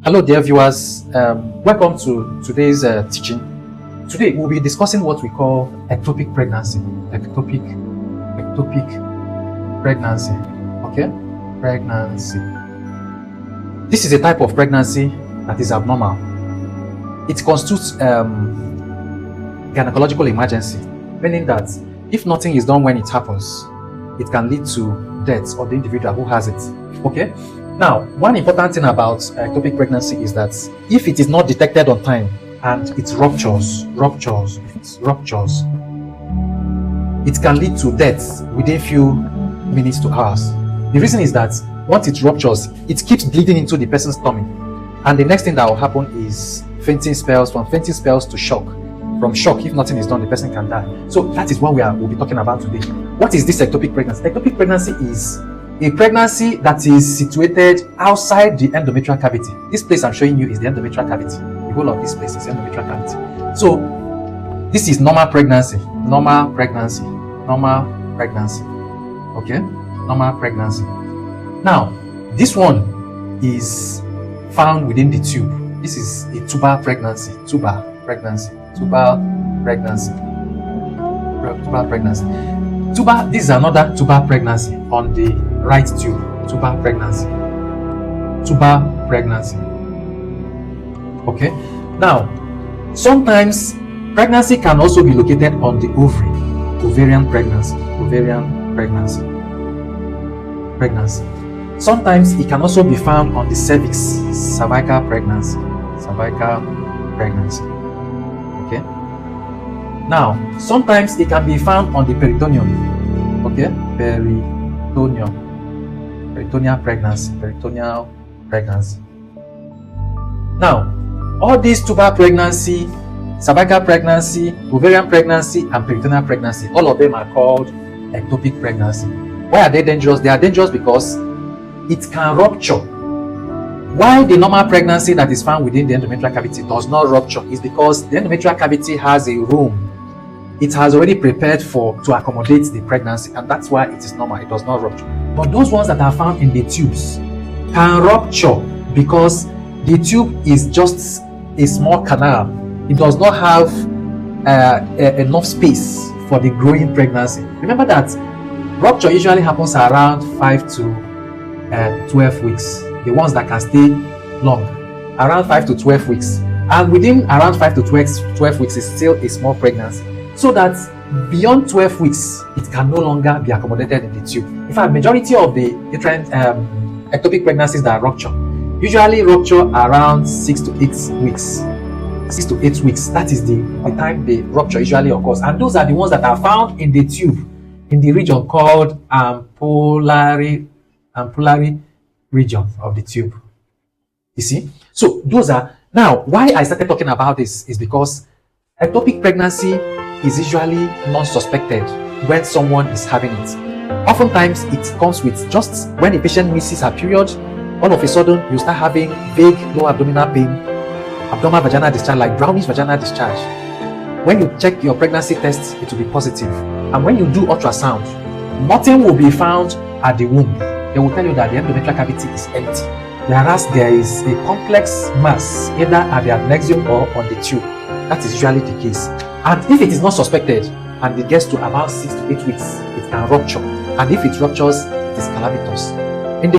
Hello, dear viewers. Welcome to today's teaching. Today, we'll be discussing what we call ectopic pregnancy. Ectopic pregnancy. Okay? Pregnancy. This is a type of pregnancy that is abnormal. It constitutes gynaecological emergency, meaning that if nothing is done when it happens, it can lead to death of the individual who has it. Okay? Now, one important thing about ectopic pregnancy is that if it is not detected on time and it ruptures, it can lead to death within few minutes to hours. The reason is that once it ruptures, it keeps bleeding into the person's tummy, and the next thing that will happen is fainting spells. From fainting spells to shock. From shock, if nothing is done, the person can die. So that is what we'll be talking about today. What is this ectopic pregnancy? Ectopic pregnancy is a pregnancy that is situated outside the endometrial cavity. This place I'm showing you is the endometrial cavity. The whole of this place is endometrial cavity. So this is normal pregnancy. Okay? Normal pregnancy. Now, this one is found within the tube. This is a tubal pregnancy. Tubal pregnancy. This is another tubal pregnancy on the right tube. Tubal pregnancy. Okay. Now, sometimes pregnancy can also be located on the ovary. Ovarian pregnancy. Sometimes it can also be found on the cervix. Cervical pregnancy. Okay. Now, sometimes it can be found on the peritoneum. Okay, peritoneal pregnancy. Now, all these tubal pregnancy, cervical pregnancy, ovarian pregnancy, and peritoneal pregnancy, all of them are called ectopic pregnancy. Why are they dangerous? They are dangerous because it can rupture. Why the normal pregnancy that is found within the endometrial cavity does not rupture is because the endometrial cavity has a room. It has already prepared to accommodate the pregnancy, and that's why it is normal. It does not rupture. But those ones that are found in the tubes can rupture because the tube is just a small canal. It does not have enough space for the growing pregnancy. Remember that rupture usually happens around 5 to 12 weeks. The ones that can stay long, around 5 to 12 weeks. And within around 5 to 12 weeks is still a small pregnancy. So that beyond 12 weeks, it can no longer be accommodated in the tube. In fact, majority of the different ectopic pregnancies that rupture usually rupture around 6 to 8 weeks. 6 to 8 weeks. That is the time the rupture usually occurs. And those are the ones that are found in the tube, in the region called ampullary region of the tube. You see? So those are, now why I started talking about this is because ectopic pregnancy is usually non-suspected when someone is having it. Oftentimes it comes with just when a patient misses her period, all of a sudden you start having vague low abdominal pain, abdominal vaginal discharge, like brownish vaginal discharge. When you check your pregnancy test, it will be positive. And when you do ultrasound, nothing will be found at the womb. They will tell you that the endometrial cavity is empty, whereas there is a complex mass either at the adnexium or on the tube. That is usually the case. And if it is not suspected and it gets to about 6 to 8 weeks, it can rupture. And if it ruptures, it is calamitous.